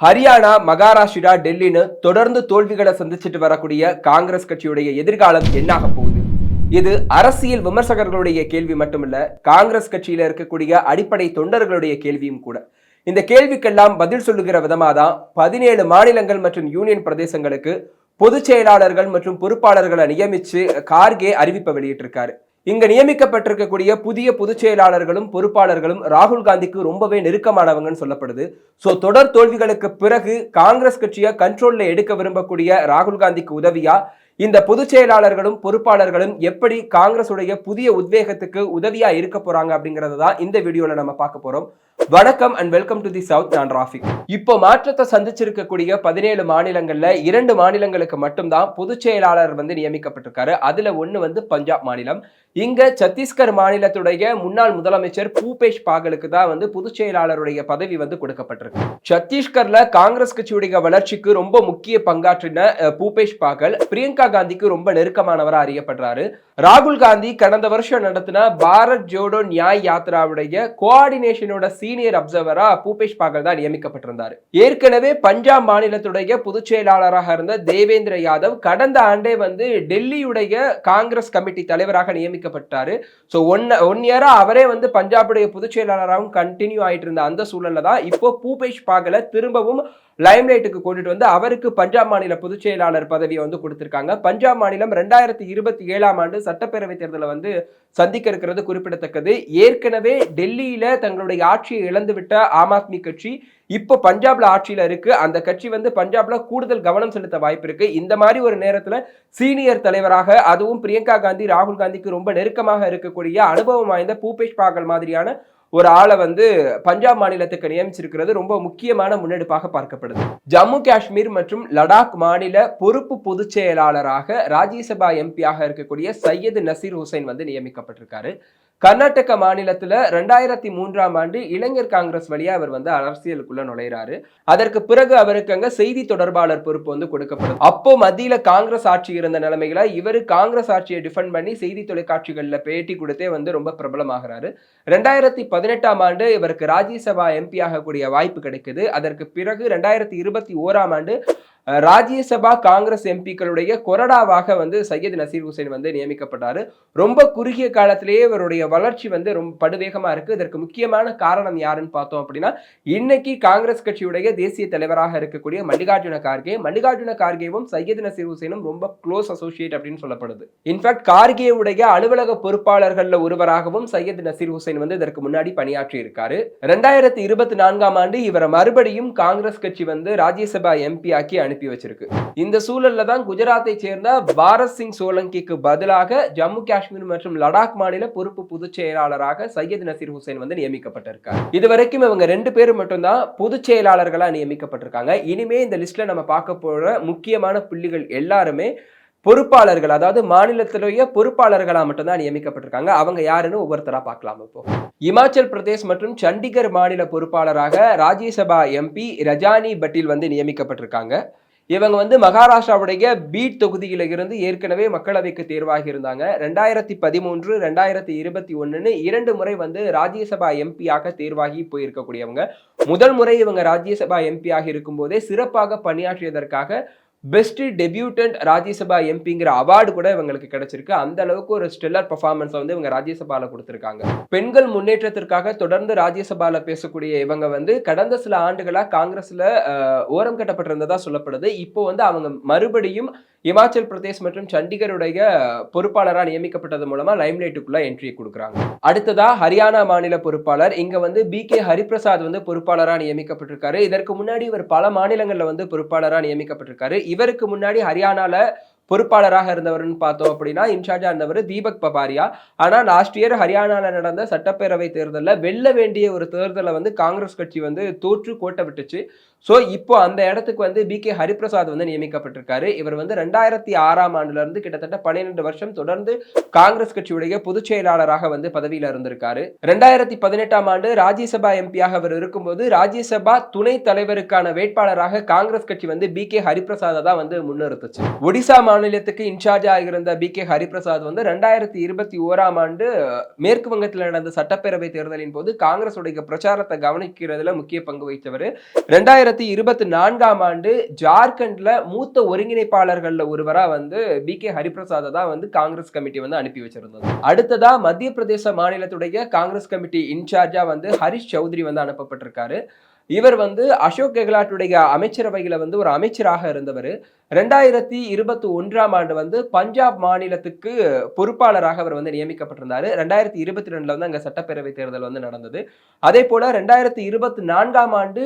ஹரியானா, மகாராஷ்டிரா, டெல்லின்னு தொடர்ந்து தோல்விகளை சந்திச்சுட்டு வரக்கூடிய காங்கிரஸ் கட்சியுடைய எதிர்காலம் என்னாக போகுது? இது அரசியல் விமர்சகர்களுடைய கேள்வி மட்டுமல்ல, காங்கிரஸ் கட்சியில இருக்கக்கூடிய அடிப்படை தொண்டர்களுடைய கேள்வியும் கூட. இந்த கேள்விக்கெல்லாம் பதில் சொல்லுகிற விதமா தான் 17 மாநிலங்கள் மற்றும் யூனியன் பிரதேசங்களுக்கு பொதுச் செயலாளர்கள் மற்றும் பொறுப்பாளர்களை நியமிச்சு கார்கே அறிவிப்பை வெளியிட்டிருக்காரு. இங்க நியமிக்கப்பட்டிருக்கக்கூடிய புதிய பொதுச் செயலாளர்களும் பொறுப்பாளர்களும் ராகுல் காந்திக்கு ரொம்பவே நெருக்கமானவங்கன்னு சொல்லப்படுது. தொடர் தோல்விகளுக்கு பிறகு காங்கிரஸ் கட்சியை கண்ட்ரோல்ல எடுக்க விரும்பக்கூடிய ராகுல் காந்திக்கு உதவியா இந்த பொதுச் செயலாளர்களும் பொறுப்பாளர்களும் எப்படி காங்கிரசுடைய புதிய உத்வேகத்துக்கு உதவியா இருக்க போறாங்க அப்படிங்கறத தான் இந்த வீடியோல நம்ம பார்க்க போறோம். வணக்கம் and welcome to the south. நான் ராஃபிக். இப்போ மாற்றத்தை சந்திச்சிருக்கக்கூடிய 17 மாநிலங்கள்ல 2 மாநிலங்களுக்கு மட்டும்தான் பொதுச் செயலாளர் நியமிக்கப்பட்டிருக்காரு. அதுல ஒண்ணு பஞ்சாப் மாநிலம். இங்க சத்தீஸ்கர் மாநிலத்துடைய முன்னாள் முதலமைச்சர் பூபேஷ் பாகலுக்கு தான் பொதுச் செயலாளருடைய பதவி கொடுக்கப்பட்டிருக்கு. சத்தீஸ்கர்ல காங்கிரஸ் கட்சியுடைய வளர்ச்சிக்கு ரொம்ப முக்கிய பங்காற்றின பூபேஷ் பாகல் பிரியங்கா காந்திக்கு ரொம்ப நெருக்கமானவரா அறியப்படுறாரு. ராகுல் காந்தி கடந்த வருஷம் நடத்தின பாரத் ஜோடோ நியாய் யாத்ராவுடைய கோஆர்டினேஷனோட சீனியர் அப்சர்வரா பூபேஷ் பாகல் தான் நியமிக்கப்பட்டிருந்தார். ஏற்கனவே பஞ்சாப் மாநிலத்துடைய பொதுச் செயலாளராக இருந்த தேவேந்திர யாதவ் கடந்த ஆண்டே டெல்லியுடைய காங்கிரஸ் கமிட்டி தலைவராக நியமிக்கப்பட்டாரு. ஒன் இயரா அவரே பஞ்சாபுடைய பொதுச் செயலாளராகவும் கண்டினியூ ஆயிட்டு இருந்த அந்த சூழல்ல தான் இப்போ பூபேஷ் பாகலை திரும்பவும் லைம்லைட்டுக்கு கொண்டுட்டு அவருக்கு பஞ்சாப் மாநில பொதுச் செயலாளர் பதவியை கொடுத்திருக்காங்க. பஞ்சாப் மாநிலம் 2027ஆம் ஆண்டு சட்டப்பேரவை தேர்தலை சந்திக்க இருக்கிறது குறிப்பிடத்தக்கது. ஏற்கனவே டெல்லியில தங்களுடைய ஆட்சியை இழந்துவிட்ட ஆம் ஆத்மி கட்சி இப்போ பஞ்சாப்ல ஆட்சியில இருக்கு. அந்த கட்சி பஞ்சாப்ல கூடுதல் கவனம் செலுத்த வாய்ப்பு இருக்கு. இந்த மாதிரி ஒரு நேரத்துல சீனியர் தலைவராக, அதுவும் பிரியங்கா காந்தி ராகுல் காந்திக்கு ரொம்ப நெருக்கமாக இருக்கக்கூடிய அனுபவம் வாய்ந்த பூபேஷ் பாகல் மாதிரியான ஒரு ஆளை பஞ்சாப் மாநிலத்துக்கு நியமிச்சிருக்கிறது ரொம்ப முக்கியமான முன்னெடுப்பாக பார்க்கப்படுது. ஜம்மு காஷ்மீர் மற்றும் லடாக் மாநில பொறுப்பு பொதுச் செயலாளராக ராஜ்யசபா எம்பியாக இருக்கக்கூடிய சையது நசீர் ஹுசைன் நியமிக்கப்பட்டிருக்காரு. கர்நாடக மாநிலத்துல 2003ஆம் ஆண்டு இளைஞர் காங்கிரஸ் வழியா அவர் அரசியலுக்குள்ள நுழைறாரு. அதற்கு பிறகு அவருக்கு அங்க செய்தி தொடர்பாளர் பொறுப்பு கொடுக்கப்படும். அப்போ மத்தியில காங்கிரஸ் ஆட்சி இருந்த நிலைமையில இவரு காங்கிரஸ் ஆட்சியை டிஃபெண்ட் பண்ணி செய்தி தொலைக்காட்சிகள்ல பேட்டி கொடுத்தே ரொம்ப பிரபலமாகிறாரு. 2018ஆம் ஆண்டு இவருக்கு ராஜ்யசபா எம்பி ஆகக்கூடிய வாய்ப்பு கிடைக்குது. அதற்கு பிறகு 2021ஆம் ஆண்டு ராஜ்யசபா காங்கிரஸ் எம்பிக்களுடைய கொறடாவாக சையத் நசீர் ஹுசைன் நியமிக்கப்பட்டாரு. ரொம்ப குறுகிய காலத்திலேயே இவருடைய வளர்ச்சி ரொம்ப படுவேகமா இருக்கு. இதற்கு முக்கியமான காரணம் யாருன்னு பார்த்தோம் அப்படின்னா, இன்னைக்கு காங்கிரஸ் கட்சியுடைய தேசிய தலைவராக இருக்கக்கூடிய மல்லிகார்ஜுன கார்கேவும் சையத் நசீர் ஹுசைனும் ரொம்ப க்ளோஸ் அசோசியேட் அப்படின்னு சொல்லப்படுது. இன்ஃபேக்ட் கார்கேவுடைய அலுவலக பொறுப்பாளர்கள் ஒருவராகவும் சையத் நசீர் ஹுசைன் இதற்கு முன்னாடி பணியாற்றி இருக்காரு. 2024ஆம் ஆண்டு இவரை மறுபடியும் காங்கிரஸ் கட்சி ராஜ்யசபா எம்பி ஆக்கி அனுப்பி வச்சிருக்கு. இந்த சூழல்ல தான் குஜராத்தை சேர்ந்த பாரத் சிங் சோலங்கிக்கு பதிலாக ஜம்மு காஷ்மீர் மற்றும் லடாக் மாநில பொறுப்பு பொதுச் செயலாளராக சையத் நசீர் ஹுசைன் நியமிக்கப்பட்டிருக்காங்க. இதுவரைக்கும் இவங்க 2 பேர் மட்டும்தான் பொதுச் செயலாளர்களா நியமிக்கப்பட்டிருக்காங்க. இனிமே இந்த லிஸ்ட்ல நம்ம பார்க்க போற முக்கியமான புள்ளிகள் எல்லாருமே பொறுப்பாளர்கள், அதாவது மாநிலத்திலேயே பொறுப்பாளர்களா மட்டும்தான் நியமிக்கப்பட்டிருக்காங்க. அவங்க யாருன்னு ஒவ்வொருத்தரா பார்க்கலாம். இப்போ இமாச்சல் பிரதேஷ் மற்றும் சண்டிகர் மாநில பொறுப்பாளராக ராஜ்யசபா எம்பி ரஜானி பட்டீல் நியமிக்கப்பட்டிருக்காங்க. இவங்க மகாராஷ்டிராவுடைய பீட் தொகுதியில இருந்து ஏற்கனவே மக்களவைக்கு தேர்வாகி இருந்தாங்க. 2013, 2021 2 முறை ராஜ்யசபா எம்பியாக தேர்வாகி போயிருக்கக்கூடியவங்க. முதல் முறை இவங்க ராஜ்யசபா எம்பியாக இருக்கும் போதே சிறப்பாக பணியாற்றியதற்காக பெஸ்ட் டெபியூட்டன்ட் ராஜ்யசபா எம்பிங்கிற அவார்டு கூட இவங்களுக்கு கிடைச்சிருக்கு. அந்த அளவுக்கு ஒரு ஸ்டெல்லர் பெர்ஃபார்மன்ஸ் இவங்க ராஜ்யசபால கொடுத்திருக்காங்க. பெண்கள் முன்னேற்றத்திற்காக தொடர்ந்து ராஜ்யசபால பேசக்கூடிய இவங்க கடந்த சில ஆண்டுகளா காங்கிரஸ்ல ஓரம் கட்டப்பட்டிருந்ததா சொல்லப்படுது. இப்போ அவங்க மறுபடியும் இமாச்சல் பிரதேஷ் மற்றும் சண்டிகருடைய பொறுப்பாளராக நியமிக்கப்பட்டது மூலமா லைம்லைட்டுக்குள்ள என்ட்ரி கொடுக்குறாங்க. அடுத்ததா ஹரியானா மாநில பொறுப்பாளர். இங்க பி.கே. ஹரிபிரசாத் பொறுப்பாளராக நியமிக்கப்பட்டிருக்காரு. இதற்கு முன்னாடி இவர் பல மாநிலங்கள்ல பொறுப்பாளராக நியமிக்கப்பட்டிருக்காரு. இவருக்கு முன்னாடி ஹரியானால பொறுப்பாளராக இருந்தவர்னு பார்த்தோம் அப்படின்னா இன்சார்ஜா இருந்தவர் தீபக் பபாரியா. ஆனா லாஸ்ட் இயர் ஹரியானால நடந்த சட்டப்பேரவை தேர்தலில் வெல்ல வேண்டிய ஒரு தேர்தலை காங்கிரஸ் கட்சி தோற்று கோட்டை விட்டுச்சு. இப்போ அந்த இடத்துக்கு பி.கே. ஹரிபிரசாத் நியமிக்கப்பட்டிருக்காரு. இவர் 2006ஆம் ஆண்டுல இருந்து கிட்டத்தட்ட 12 வருஷம் தொடர்ந்து காங்கிரஸ் கட்சியுடைய பொதுச் செயலாளராக பதவியில இருந்திருக்காரு. 2018ஆம் ஆண்டு ராஜ்யசபா எம்பியாக அவர் இருக்கும்போது ராஜ்யசபா துணை தலைவருக்கான வேட்பாளராக காங்கிரஸ் கட்சி பி.கே. ஹரிபிரசாத தான் முன்னிறுத்துச்சு. ஒடிசா மாநிலத்துக்கு இன்சார்ஜா இருந்த பி.கே. ஹரிபிரசாத் வந்து 2021ஆம் ஆண்டு மேற்கு வங்கத்தில் நடந்த சட்டப்பேரவை தேர்தலின் போது காங்கிரஸ் உடைய பிரச்சாரத்தை கவனிக்கிறதுல முக்கிய பங்கு வகித்தவர். 2024ஆம் ஆண்டு ஜார்க்கண்ட்ல மூத்த ஒருங்கிணைப்பாளர்கள்ல ஒருவரா வந்து பி.கே. ஹரிபிரசாத தான் வந்து காங்கிரஸ் கமிட்டி வந்து அனுப்பி வச்சிருந்தது. அடுத்ததா மத்திய பிரதேச மாநிலத்துடைய காங்கிரஸ் கமிட்டி இன்சார்ஜா வந்து ஹரிஷ் சௌத்ரி வந்து அனுப்பப்பட்டிருக்காரு. இவர் வந்து அசோக் கெஹ்லாட்டுடைய அமைச்சரவையில வந்து ஒரு அமைச்சராக இருந்தவர். 2021ஆம் ஆண்டு வந்து பஞ்சாப் மாநிலத்துக்கு பொறுப்பாளராக அவர் வந்து நியமிக்கப்பட்டிருந்தாரு. 2022ல வந்து அங்க சட்டப்பேரவை தேர்தல் வந்து நடந்தது. அதே போல 2024ஆம் ஆண்டு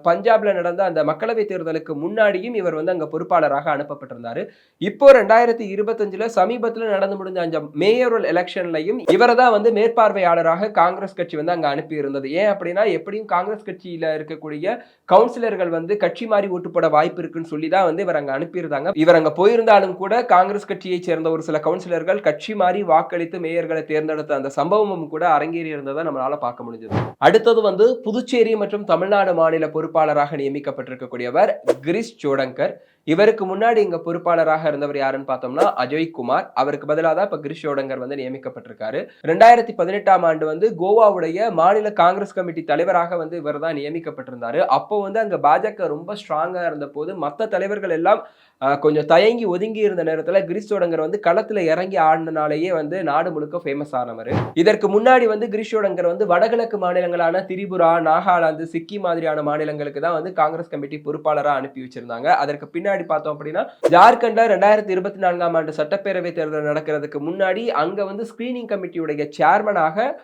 பஞ்சாப்ல நடந்த அந்த மக்களவை தேர்தலுக்கு முன்னாடியும் இவர் வந்து அங்க பொறுப்பாளராக அனுப்பப்பட்டிருந்தாரு. இப்போ 2025ல சமீபத்துல நடந்து முடிஞ்ச அந்த மேயரல் எலெக்ஷன்லயும் இவரை தான் வந்து மேற்பார்வையாளராக காங்கிரஸ் கட்சி வந்து அங்க அனுப்பி இருந்தது. ஏன் அப்படின்னா எப்படியும் காங்கிரஸ் கட்சியில இருக்கக்கூடிய கவுன்சிலர்கள் வந்து கட்சி மாறி ஓட்டு போட வாய்ப்பு இருக்குன்னு சொல்லி தான் வந்து இவர் அங்க அனுப்பியிருந்தாங்க. இவர் அங்க போயிருந்தாலும் கூட காங்கிரஸ் கட்சியை சேர்ந்த ஒரு சில கவுன்சிலர்கள் கட்சி மாறி வாக்களித்து மேயர்களை தேர்ந்தெடுத்த அந்த சம்பவமும் கூட அரங்கேறி இருந்ததை நம்மளால பார்க்க முடிஞ்சது. அடுத்தது வந்து புதுச்சேரி மற்றும் தமிழ்நாடு மாநில பொறுப்பாளராக நியமிக்கப்பட்டிருக்கக்கூடியவர் கிரிஷ் சோடங்கர். இவருக்கு முன்னாடி இங்க பொறுப்பாளராக இருந்தவர் யாருன்னு பார்த்தோம்னா அஜய் குமார். அவருக்கு பதிலாக தான் இப்ப கிரிஷ் சோடங்கர் வந்து நியமிக்கப்பட்டிருக்காரு. 2018ஆம் ஆண்டு வந்து கோவாவுடைய மாநில காங்கிரஸ் கமிட்டி தலைவராக வந்து இவர் தான் நியமிக்கப்பட்டிருந்தாரு. அப்போ வந்து அங்க பாஜக ரொம்ப ஸ்ட்ராங்கா இருந்த போது மற்ற தலைவர்கள் எல்லாம் கொஞ்சம் தயங்கி ஒதுங்கி இருந்த நேரத்தில் கிரிஷ் சோடங்கர் வந்து களத்துல இறங்கி ஆடினாலேயே வந்து நாடு முழுக்க ஃபேமஸ் ஆனவர். இதற்கு முன்னாடி வந்து கிரிஷ் சோடங்கர் வந்து வடகிழக்கு மாநிலங்களான திரிபுரா, நாகாலாந்து, சிக்கிம் மாதிரியான மாநிலங்களுக்கு தான் வந்து காங்கிரஸ் கமிட்டி பொறுப்பாளராக அனுப்பி வச்சிருந்தாங்க. அதற்கு பின்னாடி பார்த்தோம் அப்படின்னா ஜார்க்கண்ட்ல 2024ஆம் ஆண்டு சட்டப்பேரவை தேர்தல் நடக்கிறதுக்கு முன்னாடி அங்க வந்து ஸ்கிரீனிங் கமிட்டியுடைய சேர்மனாக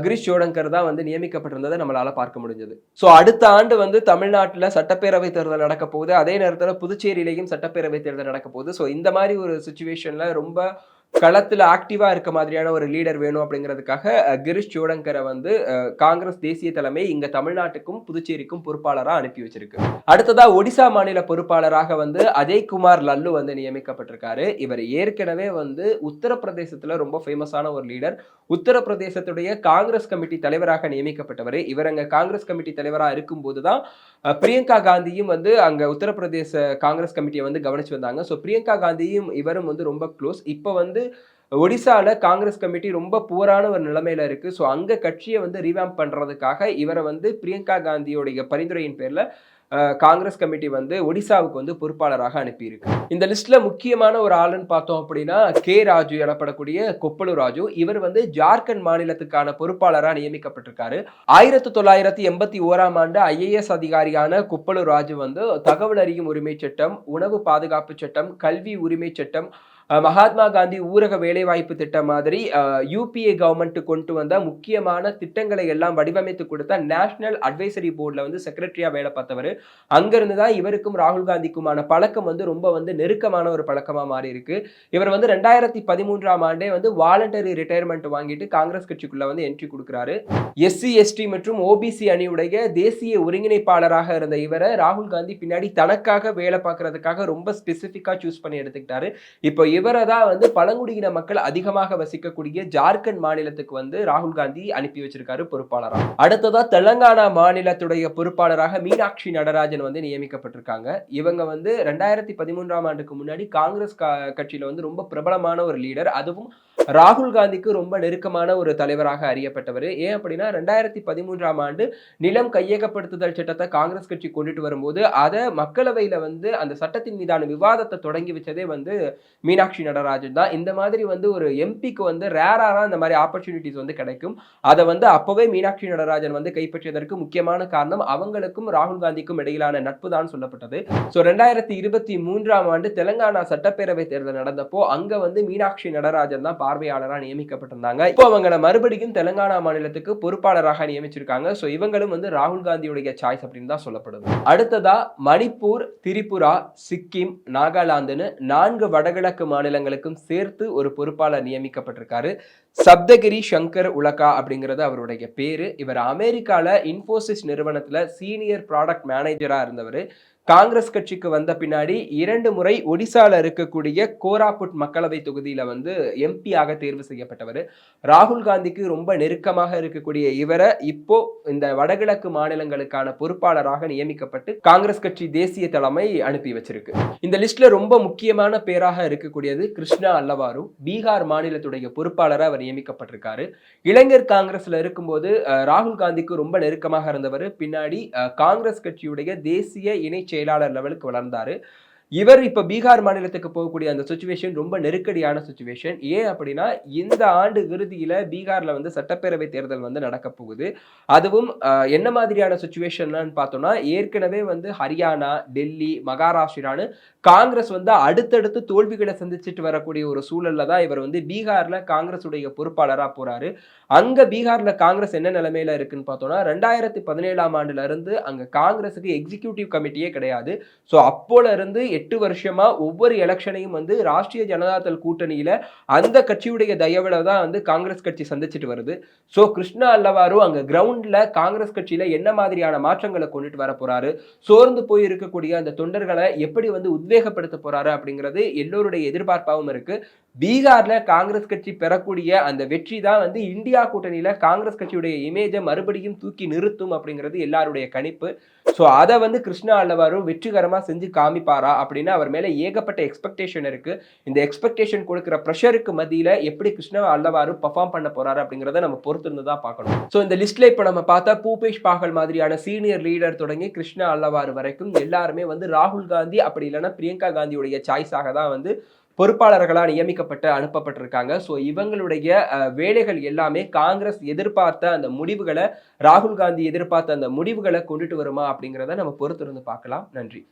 கிரிஷ் சோடங்கர் தான் வந்து நியமிக்கப்பட்டிருந்ததை நம்மளால பார்க்க முடிஞ்சது. சோ அடுத்த ஆண்டு வந்து தமிழ்நாட்டுல சட்டப்பேரவை தேர்தல் நடக்க போகுது. அதே நேரத்துல புதுச்சேரியிலையும் சட்டப்பேரவை தேர்தல் நடக்க போகுது. சோ இந்த மாதிரி ஒரு சிச்சுவேஷன்ல ரொம்ப களத்துல ஆக்டிவா இருக்க மாதிரியான ஒரு லீடர் வேணும் அப்படிங்கிறதுக்காக கிரிஷ் சோடங்கரை வந்து காங்கிரஸ் தேசிய தலைமை இங்க தமிழ்நாட்டுக்கும் புதுச்சேரிக்கும் பொறுப்பாளராக அனுப்பி வச்சிருக்கு. அடுத்ததா ஒடிசா மாநில பொறுப்பாளராக வந்து அஜய்குமார் லல்லு வந்து நியமிக்கப்பட்டிருக்காரு. இவர் ஏற்கனவே வந்து உத்தரப்பிரதேசத்துல ரொம்ப ஃபேமஸான ஒரு லீடர். உத்தரப்பிரதேசத்துடைய காங்கிரஸ் கமிட்டி தலைவராக நியமிக்கப்பட்டவர். இவர் அங்க காங்கிரஸ் கமிட்டி தலைவராக இருக்கும் போதுதான் பிரியங்கா காந்தியும் வந்து அங்க உத்தரப்பிரதேச காங்கிரஸ் கமிட்டியை வந்து கவனிச்சு வந்தாங்க. ஸோ பிரியங்கா காந்தியும் இவரும் வந்து ரொம்ப க்ளோஸ். இப்போ வந்து ஒடிசால காங்கிரஸ் கமிட்டி ரொம்ப புவரான ஒரு நிலைமையில இருக்கு. ஸோ அங்க கட்சியை வந்து ரீவாம்ப் பண்றதுக்காக இவரை வந்து பிரியங்கா காந்தியோடைய பரிந்துரையின் பேர்ல காங்கிரஸ் கமிட்டி வந்து ஒடிசாவுக்கு வந்து பொறுப்பாளராக அனுப்பியிருக்கு. இந்த லிஸ்ட்ல முக்கியமான ஒரு ஆளுன்னு பார்த்தோம் அப்படின்னா கே ராஜு எனப்படக்கூடிய கொப்பளு ராஜு. இவர் வந்து ஜார்க்கண்ட் மாநிலத்துக்கான பொறுப்பாளராக நியமிக்கப்பட்டிருக்காரு. 1981ஆம் ஆண்டு IAS அதிகாரியான கொப்பளு ராஜு வந்து தகவல் அறியும் உரிமை சட்டம், உணவு பாதுகாப்பு சட்டம், கல்வி உரிமை சட்டம், மகாத்மா காந்தி ஊரக வேலைவாய்ப்பு திட்டம் மாதிரி யூபிஏ கவர்மெண்ட் கொண்டு வந்த முக்கியமான திட்டங்களை எல்லாம் வடிவமைத்து கொடுத்த நேஷனல் அட்வைசரி போர்டில் வந்து செக்ரட்டரியா வேலை பார்த்தவர். அங்கிருந்து தான் இவருக்கும் ராகுல் காந்திக்குமான பழக்கம் வந்து ரொம்ப வந்து நெருக்கமான ஒரு பழக்கமா மாறி இருக்கு. இவர் வந்து 2013ஆம் ஆண்டே வந்து வாலண்டரி ரிட்டையர்மெண்ட் வாங்கிட்டு காங்கிரஸ் கட்சிக்குள்ள வந்து என்ட்ரி கொடுக்கிறாரு. SC ST மற்றும் OBC அணியுடைய தேசிய ஒருங்கிணைப்பாளராக இருந்த இவரை ராகுல் காந்தி பின்னாடி தனக்காக வேலை பார்க்கறதுக்காக ரொம்ப ஸ்பெசிபிக்கா சூஸ் பண்ணி எடுத்துக்கிட்டாரு. இப்போ இவரை தான் வந்து பழங்குடியின மக்கள் அதிகமாக வசிக்கக்கூடிய ஜார்க்கண்ட் மாநிலத்துக்கு வந்து ராகுல் காந்தி அனுப்பி வச்சிருக்காரு பொறுப்பாளராக. அடுத்ததா தெலங்கானா மாநிலத்துடைய பொறுப்பாளராக மீனாட்சி நடராஜன் வந்து நியமிக்கப்பட்டிருக்காங்க. இவங்க வந்து 2013ஆம் ஆண்டுக்கு முன்னாடி காங்கிரஸ் கட்சியில வந்து ரொம்ப பிரபலமான ஒரு லீடர். அதுவும் ராகுல் காந்திக்கு ரொம்ப நெருக்கமான ஒரு தலைவராக அறியப்பட்டவர். ஏன் அப்படின்னா 2013ஆம் ஆண்டு நிலம் கையகப்படுத்துதல் சட்டத்தை காங்கிரஸ் கட்சி கொண்டுட்டு வரும்போது அதை மக்களவையில வந்து அந்த சட்டத்தின் மீதான விவாதத்தை தொடங்கி வச்சதே வந்து மீனாட்சி நடராஜன் தான். இந்த மாதிரி வந்து ஒரு எம்பிக்கு வந்து ரேரா இந்த மாதிரி ஆப்பர்ச்சுனிட்டிஸ் வந்து கிடைக்கும். அதை வந்து அப்பவே மீனாட்சி நடராஜன் வந்து கைப்பற்றியதற்கு முக்கியமான காரணம் அவங்களுக்கும் ராகுல் காந்திக்கும் இடையிலான நட்பு தான் சொல்லப்பட்டது. ஸோ 2023ஆம் ஆண்டு தெலங்கானா சட்டப்பேரவை தேர்தல் நடந்தப்போ அங்க வந்து மீனாட்சி நடராஜன் தான் பார்வையாளராக நியமிக்கப்பட்டிருந்தாங்க. இப்போ அவங்களை மறுபடியும் தெலங்கானா மாநிலத்துக்கு பொறுப்பாளராக நியமிச்சிருக்காங்க. ஸோ இவங்களும் வந்து ராகுல் காந்தியுடைய சாய்ஸ் அப்படின்னு தான் சொல்லப்படுது. அடுத்ததா மணிப்பூர், திரிபுரா, சிக்கிம், நாகாலாந்துன்னு 4 வடகிழக்கு மாநிலங்களுக்கும் சேர்த்து ஒரு பொறுப்பாளர் நியமிக்கப்பட்டிருக்காரு. சப்தகிரி சங்கர் உலகா அப்படிங்கிறது அவருடைய பேரு. இவர் அமெரிக்கால இன்ஃபோசிஸ் நிறுவனத்துல சீனியர் ப்ராடக்ட் மேனேஜரா இருந்தவர். காங்கிரஸ் கட்சிக்கு வந்த பின்னாடி 2 முறை ஒடிசால இருக்கக்கூடிய கோராப்புட் மக்களவை தொகுதியில வந்து எம்பியாக தேர்வு செய்யப்பட்டவர். ராகுல் காந்திக்கு ரொம்ப நெருக்கமாக இருக்கக்கூடிய இவரை இப்போ இந்த வடகிழக்கு மாநிலங்களுக்கான பொறுப்பாளராக நியமிக்கப்பட்டு காங்கிரஸ் கட்சி தேசிய தலைமை அனுப்பி வச்சிருக்கு. இந்த லிஸ்ட்ல ரொம்ப முக்கியமான பேராக இருக்கக்கூடியது கிருஷ்ணா அல்லவாரு. பீகார் மாநிலத்துடைய பொறுப்பாளராக அவர் நியமிக்கப்பட்டிருக்காரு. இளைஞர் காங்கிரஸ்ல இருக்கும்போது ராகுல் காந்திக்கு ரொம்ப நெருக்கமாக இருந்தவர். பின்னாடி காங்கிரஸ் கட்சியுடைய தேசிய இணை செயலாளர் லெவலுக்கு வளர்ந்தாரு. இவர் இப்ப பீகார் மாநிலத்துக்கு போகக்கூடிய அந்த சிச்சுவேஷன் ரொம்ப நெருக்கடியான சிச்சுவேஷன். ஏன் அப்படின்னா, இந்த ஆண்டு இறுதியில பீகார்ல வந்து சட்டப்பேரவை தேர்தல் வந்து நடக்க போகுது. அதுவும் என்ன மாதிரியான சிச்சுவேஷன்லான்னு பார்த்தோம்னா, ஏற்கனவே வந்து ஹரியானா, டெல்லி, மகாராஷ்டிரான்னு காங்கிரஸ் வந்து அடுத்தடுத்து தோல்விகளை சந்திச்சுட்டு வரக்கூடிய ஒரு சூழல்ல தான் இவர் வந்து பீகார்ல காங்கிரஸ் உடைய பொறுப்பாளரா போறாரு. அங்க பீகார்ல காங்கிரஸ் என்ன நிலைமையில இருக்குன்னு பார்த்தோம்னா, 2017ஆம் ஆண்டுல இருந்து அங்க காங்கிரஸுக்கு எக்ஸிகியூட்டிவ் கமிட்டியே கிடையாது. சோ அப்போல இருந்து 8 வருஷமா ஒவ்வொரு எலெக்ஷனையும் வந்து ராஷ்டிரிய ஜனதாதள் கூட்டணியில அந்த கட்சியுடைய தயவுல தான் வந்து காங்கிரஸ் கட்சி சந்திச்சுட்டு வருது. சோ கிருஷ்ணா அல்லவாரு அங்க கிரவுண்ட்ல காங்கிரஸ் கட்சியில என்ன மாதிரியான மாற்றங்களை கொண்டுட்டு வர போறாரு, சோர்ந்து போய் இருக்கக்கூடிய அந்த தொண்டர்களை எப்படி வந்து உத்வேகப்படுத்த போறாரு அப்படிங்கிறது எல்லோருடைய எதிர்பார்ப்பாகவும் இருக்கு. பீகார்ல காங்கிரஸ் கட்சி பெறக்கூடிய அந்த வெற்றி தான் வந்து இந்தியா கூட்டணியில காங்கிரஸ் கட்சியுடைய இமேஜை மறுபடியும் தூக்கி நிறுத்தும் அப்படிங்கிறது எல்லாருடைய கணிப்பு. சோ அதை வந்து கிருஷ்ணா அல்லவாரு வெற்றிகரமா செஞ்சு காமிப்பாரா அப்படின்னு அவர் மேல ஏகப்பட்ட எக்ஸ்பெக்டேஷன் இருக்கு. இந்த எக்ஸ்பெக்டேஷன் கொடுக்கிற ப்ரெஷருக்கு மத்தியில எப்படி கிருஷ்ணா அல்லவாரு பெர்ஃபார்ம் பண்ண போறாரு அப்படிங்கிறத நம்ம பொறுத்து இருந்து தான் பார்க்கணும். சோ இந்த லிஸ்ட்ல இப்ப நம்ம பார்த்தா பூபேஷ் பாகல் மாதிரியான சீனியர் லீடர் தொடங்கி கிருஷ்ணா அல்லவாரு வரைக்கும் எல்லாருமே வந்து ராகுல் காந்தி அப்படி இல்லைன்னா பிரியங்கா காந்தியுடைய சாய்ஸாக தான் வந்து பொறுப்பாளர்களாக நியமிக்கப்பட்டு அனுப்பப்பட்டிருக்காங்க. ஸோ இவங்களுடைய வேலைகள் எல்லாமே காங்கிரஸ் எதிர்பார்த்த அந்த முடிவுகளை, ராகுல் காந்தி எதிர்பார்த்த அந்த முடிவுகளை கொண்டுட்டு வருமா அப்படிங்கிறத நம்ம பொறுத்திருந்து பார்க்கலாம். நன்றி.